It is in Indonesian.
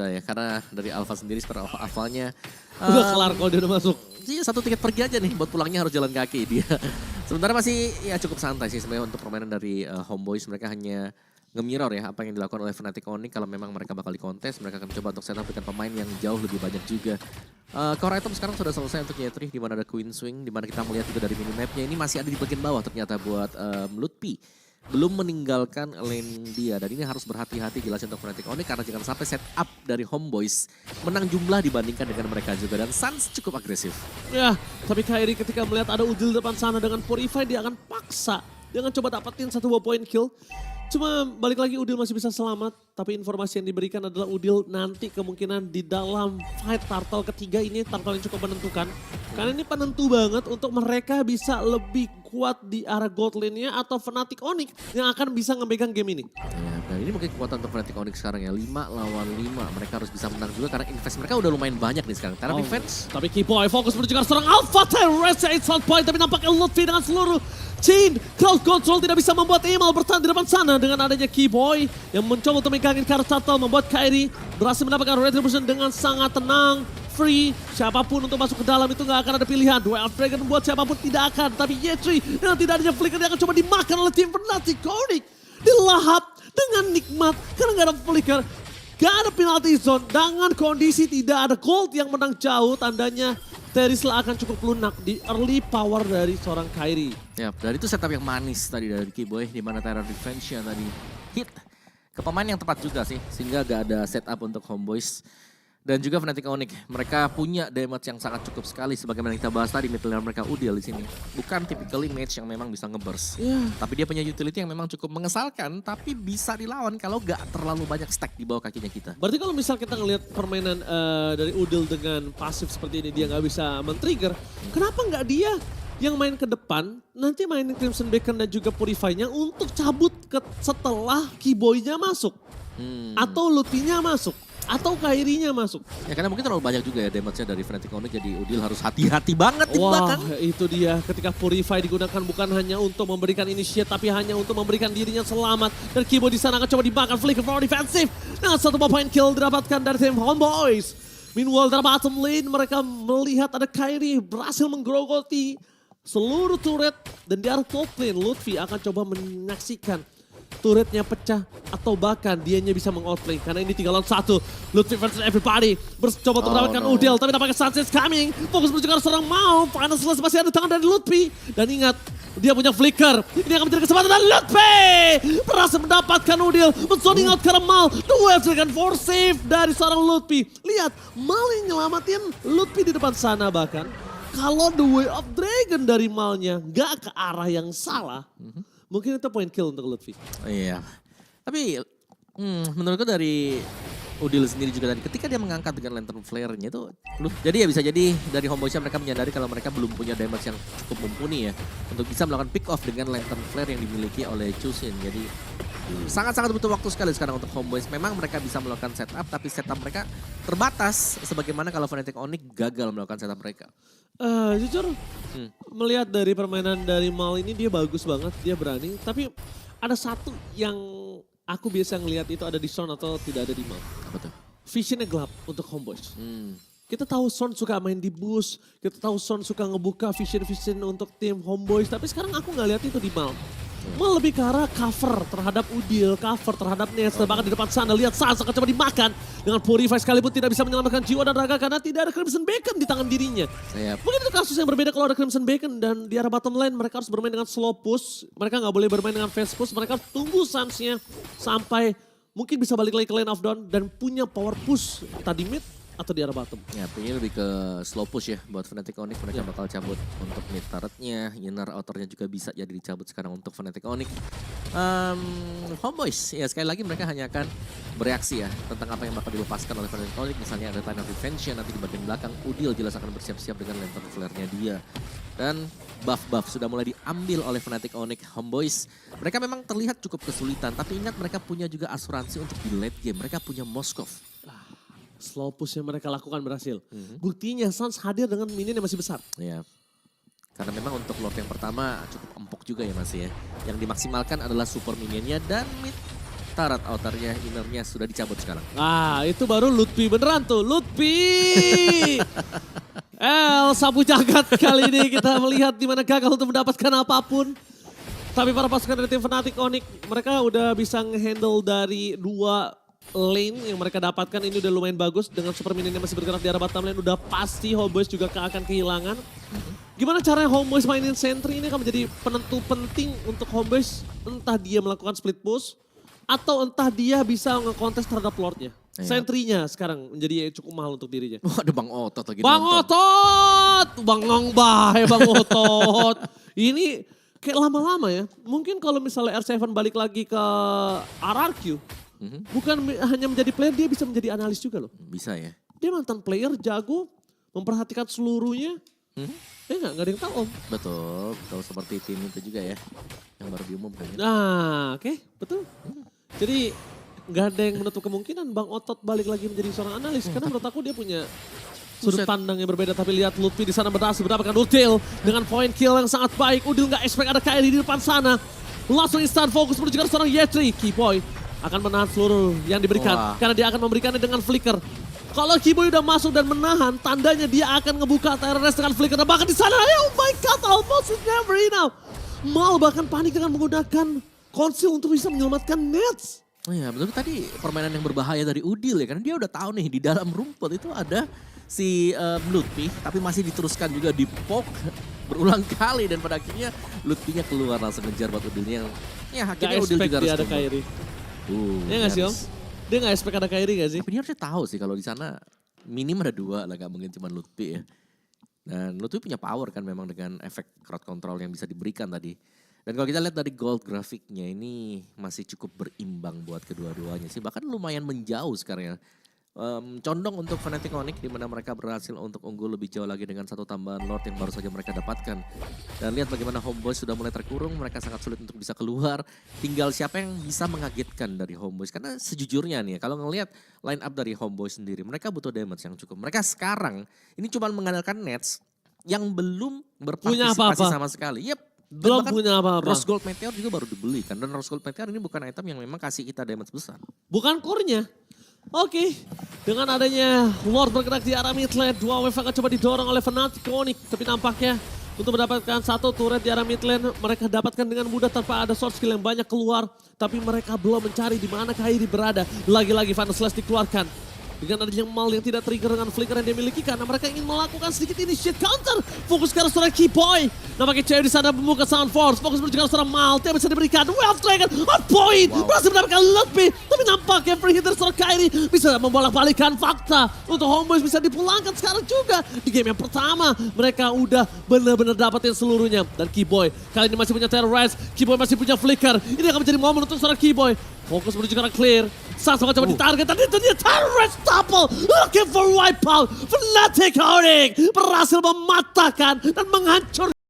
bisa ya. Karena dari Alpha sendiri, seperti Alpha-nya. Udah kelar kalau dia udah masuk. Iya, satu tiket pergi aja nih, buat pulangnya harus jalan kaki dia. Sementara masih ya cukup santai sih sebenarnya untuk permainan dari Homeboys. Mereka hanya nge-mirror ya apa yang dilakukan oleh Fnatic Onyx. Kalau memang mereka bakal dikontes, mereka akan coba untuk setup dengan pemain yang jauh lebih banyak juga. Core item sekarang sudah selesai untuk Yetri, di mana ada Queen Swing, di mana kita melihat juga dari minimapnya ini masih ada di bagian bawah ternyata buat Lutfi. Belum meninggalkan lane dia, dan ini harus berhati-hati jelas untuk Fnatic Onyx karena jangan sampai setup dari Homeboys menang jumlah dibandingkan dengan mereka juga, dan Suns cukup agresif. Ya, tapi Kairi ketika melihat ada Udil depan sana dengan Purify, dia akan paksa. Dia akan coba dapetin 1 point kill. Cuma balik lagi Udil masih bisa selamat, tapi informasi yang diberikan adalah Udil nanti kemungkinan di dalam fight turtle ketiga ini turtle yang cukup menentukan. Karena ini penentu banget untuk mereka bisa lebih kuat di arah gold lane-nya atau Fnatic Onyx yang akan bisa ngemegang game ini. Ya, nah ini mungkin kekuatan untuk Fnatic Onyx sekarang ya, 5 lawan 5. Mereka harus bisa menang juga karena invest mereka udah lumayan banyak nih sekarang. Karena defense. Tapi Kipoy fokus menuju ke seorang Alpha Terrorist South Point, tapi nampaknya Lutfi dengan seluruh chain crowd control tidak bisa membuat Emal bertahan di depan sana dengan adanya Kiboy yang mencoba untuk megangin Kartu Turtle, membuat Kairi berhasil mendapatkan retribution dengan sangat tenang, free. Siapapun untuk masuk ke dalam itu nggak akan ada pilihan. Duel Dragon buat siapapun tidak akan, tapi Yetri dengan tidak adanya flicker dia akan coba dimakan oleh tim Fnatic Onyx. Dilahap dengan nikmat karena nggak ada flicker, nggak ada penalty zone, dengan kondisi tidak ada gold yang menang jauh, tandanya Terisla akan cukup lunak di early power dari seorang Kairi. Ya, dari itu setup yang manis tadi dari Kiboy, di mana Terror Defense yang tadi hit ke pemain yang tepat juga sih, sehingga gak ada setup untuk Homeboys. Dan juga Fnatic Onyx, mereka punya damage yang sangat cukup sekali sebagaimana kita bahas tadi, mid laner mereka Udil di sini. Bukan typically match yang memang bisa ngeburst. Tapi dia punya utility yang memang cukup mengesalkan, tapi bisa dilawan kalau gak terlalu banyak stack di bawah kakinya kita. Berarti kalau misal kita ngelihat permainan dari Udil dengan pasif seperti ini, dia nggak bisa men-trigger, kenapa nggak dia yang main ke depan, nanti mainin Crimson Beacon dan juga Purify-nya untuk cabut setelah Kiboy-nya masuk. Atau Lutfi-nya masuk. Atau Kairi-nya masuk. Ya karena mungkin terlalu banyak juga ya damage-nya dari Fnatic Onyx, jadi Udil harus hati-hati banget di belakang. Wah, itu dia ketika Purify digunakan bukan hanya untuk memberikan initiate, tapi hanya untuk memberikan dirinya selamat. Dan Kiboy di sana akan coba dimakan flicker for defensive. Nah, 1 point kill didapatkan dari tim Homeboys. Meanwhile, dari bottom lane mereka melihat ada Kairi berhasil menggerogoti seluruh turret. Dan di arah top lane, Lutfi akan coba menyaksikan turretnya pecah atau bahkan dianya bisa meng-outplay karena ini 3 lawan 1. Lutfi versus everybody bercoba untuk mendapatkan Udil, tapi nampaknya Sunset coming. Fokus menuju ke seorang Mau. Final Slash masih ada tangan dari Lutfi. Dan ingat, dia punya flicker. Ini akan menjadi kesempatan dan Lutfi berhasil mendapatkan Udil. Men-zoning out karena Mal. Duel dengan force save dari seorang Lutfi. Lihat, Mal yang nyelamatin Lutfi di depan sana bahkan. Kalau The Way of Dragon dari Malnya gak ke arah yang salah, mungkin itu point kill untuk Lutfi. Iya, tapi menurutku dari Udil sendiri juga tadi, ketika dia mengangkat dengan lantern flare-nya itu, jadi ya bisa jadi dari Homeboys mereka menyadari kalau mereka belum punya damage yang cukup mumpuni ya, untuk bisa melakukan pick off dengan lantern flare yang dimiliki oleh Chusin. Jadi sangat-sangat butuh waktu sekali sekarang untuk Homeboys. Memang mereka bisa melakukan setup, tapi setup mereka terbatas, sebagaimana kalau Fnatic Onyx gagal melakukan setup mereka. Jujur, melihat dari permainan dari Mal ini dia bagus banget, dia berani. Tapi ada satu yang aku biasa ngelihat itu ada di Son atau tidak ada di Mal. Apa tuh? Visionnya gelap untuk Homeboys. Kita tahu Son suka main di boost, kita tahu Son suka ngebuka vision-vision untuk tim Homeboys. Tapi sekarang aku nggak lihat itu di Mal. Mal lebih ke arah cover terhadap Udil, cover terhadap Nets, dan bahkan di depan sana lihat Sans akan coba dimakan. Dengan Purify sekalipun tidak bisa menyelamatkan jiwa dan raga karena tidak ada Crimson Beacon di tangan dirinya. Mungkin itu kasus yang berbeda kalau ada Crimson Beacon dan di arah bottom lane mereka harus bermain dengan slow push. Mereka nggak boleh bermain dengan fast push, mereka harus tunggu Sans-nya sampai mungkin bisa balik lagi ke lane of down dan punya power push tadi mid atau di arah bottom. Ya, ini lebih ke slow push ya buat Fnatic Onyx. Mereka bakal cabut untuk mid turretnya, inner outernya juga bisa jadi dicabut sekarang untuk Fnatic Onyx. Homeboys, ya sekali lagi mereka hanya akan bereaksi ya tentang apa yang bakal dilepaskan oleh Fnatic Onyx. Misalnya ada Time of Defense nanti di bagian belakang, Udil jelas akan bersiap-siap dengan lantern flare-nya dia. Dan buff-buff sudah mulai diambil oleh Fnatic Onyx. Homeboys, mereka memang terlihat cukup kesulitan, tapi ingat mereka punya juga asuransi untuk di late game. Mereka punya Moskov. Slow push yang mereka lakukan berhasil. Buktinya Sans hadir dengan minion yang masih besar. Ya. Karena memang untuk Lord yang pertama cukup empuk juga ya masih ya. Yang dimaksimalkan adalah super minionnya dan mid ternyata red outernya, innernya sudah dicabut sekarang. Ah, itu baru Lutfi beneran tuh. Lutfi! Sapu jagat kali ini kita melihat di mana gagal untuk mendapatkan apapun. Tapi para pasukan dari tim Fnatic Onyx, mereka udah bisa nge-handle dari 2 lane yang mereka dapatkan. Ini udah lumayan bagus dengan super minionnya masih bergerak di arah bottom lane. Udah pasti Homeboyz juga akan kehilangan. Gimana caranya Homeboyz mainin sentry ini akan menjadi penentu penting untuk Homeboyz. Entah dia melakukan split push atau entah dia bisa nge-contest terhadap Lordnya. Sentry-nya sekarang menjadi cukup mahal untuk dirinya. Wah, ada Bang Otot lagi. Bang nonton. Otot! Bang Ngongbah Bang Otot. Ini kayak lama-lama ya. Mungkin kalau misalnya R7 balik lagi ke RRQ. Bukan hanya menjadi player, dia bisa menjadi analis juga loh. Bisa ya. Dia mantan player, jago, memperhatikan seluruhnya. Nggak ada yang tahu om. Betul, betul seperti tim itu juga ya. Yang baru diumumkan ya. Nah, oke, betul. Jadi nggak ada yang menutup kemungkinan Bang Otot balik lagi menjadi seorang analis. Karena menurut aku dia punya sudut pandang yang berbeda. Tapi lihat Lutfi di sana berhasil mendapatkan Udil dengan point kill yang sangat baik. Udil nggak expect ada Kairi di depan sana. Langsung instant fokus menuju ke seorang Yetri. Keyboy akan menahan seluruh yang diberikan. Karena dia akan memberikannya dengan flicker. Kalau Keyboy udah masuk dan menahan, tandanya dia akan ngebuka TRS dengan flicker. Dan bahkan di sana, oh my god, almost is never enough. Mal bahkan panik dengan menggunakan konsil untuk bisa menyelamatkan Nets. Oh iya, betul tadi permainan yang berbahaya dari Udil ya. Karena dia udah tahu nih di dalam rumput itu ada si Lutfi. Tapi masih diteruskan juga di poke berulang kali. Dan pada akhirnya Lutfinya keluar langsung ngejar buat Udilnya. Ya akhirnya Udil juga harus ada Kairi. Ya nggak sih om? Dia nggak expect ada Kairi nggak sih? Tapi dia harusnya tahu sih kalau di sana minim ada 2 lah, gak mungkin cuma Lutfi ya. Dan Lutfi punya power kan memang dengan efek crowd control yang bisa diberikan tadi. Dan kalau kita lihat dari gold grafiknya ini masih cukup berimbang buat kedua-duanya sih. Bahkan lumayan menjauh sekarang ya. Condong untuk Fnatic Onyx di mana mereka berhasil untuk unggul lebih jauh lagi dengan 1 tambahan Lord yang baru saja mereka dapatkan. Dan lihat bagaimana Homeboyz sudah mulai terkurung, mereka sangat sulit untuk bisa keluar. Tinggal siapa yang bisa mengagetkan dari Homeboyz. Karena sejujurnya nih kalau ngelihat line up dari Homeboyz sendiri, mereka butuh damage yang cukup. Mereka sekarang ini cuma mengandalkan Nets yang belum berpartisipasi sama sekali. Yep. Belum punya apa-apa. Rose Gold Meteor juga baru dibeli kan. Dan Rose Gold Meteor ini bukan item yang memang kasih kita damage besar. Bukan core-nya. Oke, dengan adanya Lord bergerak di arah mid lane, 2 wave akan coba didorong oleh Fnatic Onyx. Tapi nampaknya untuk mendapatkan 1 turret di arah mid lane, mereka dapatkan dengan mudah tanpa ada short skill yang banyak keluar. Tapi mereka belum mencari di mana Kairi berada. Lagi-lagi Final Slash dikeluarkan. Dengan adanya Mal yang tidak trigger dengan flicker yang dia miliki karena mereka ingin melakukan sedikit initiate counter. Fokus ke arah seorang Keyboy. Nampaknya cewek di sana membuka Sound Force. Fokus menuju ke arah seorang Mal. Tidak bisa diberikan. Wealth Dragon on point. Berhasil mendapatkan Lutfi. Tapi nampaknya free hit dari seorang Kairi bisa membolak-balikan fakta. Untuk Homeboyz bisa dipulangkan sekarang juga. Di game yang pertama mereka udah benar-benar dapetin seluruhnya. Dan Keyboy kali ini masih punya terrorize. Keyboy masih punya flicker. Ini akan menjadi momen untuk seorang Keyboy. Fokus menuju ke arah clear. Sama coba ditarget. Tadi itu dia terrorist topple. Looking for wipeout. Fnatic Onyx berhasil mematahkan dan menghancurkan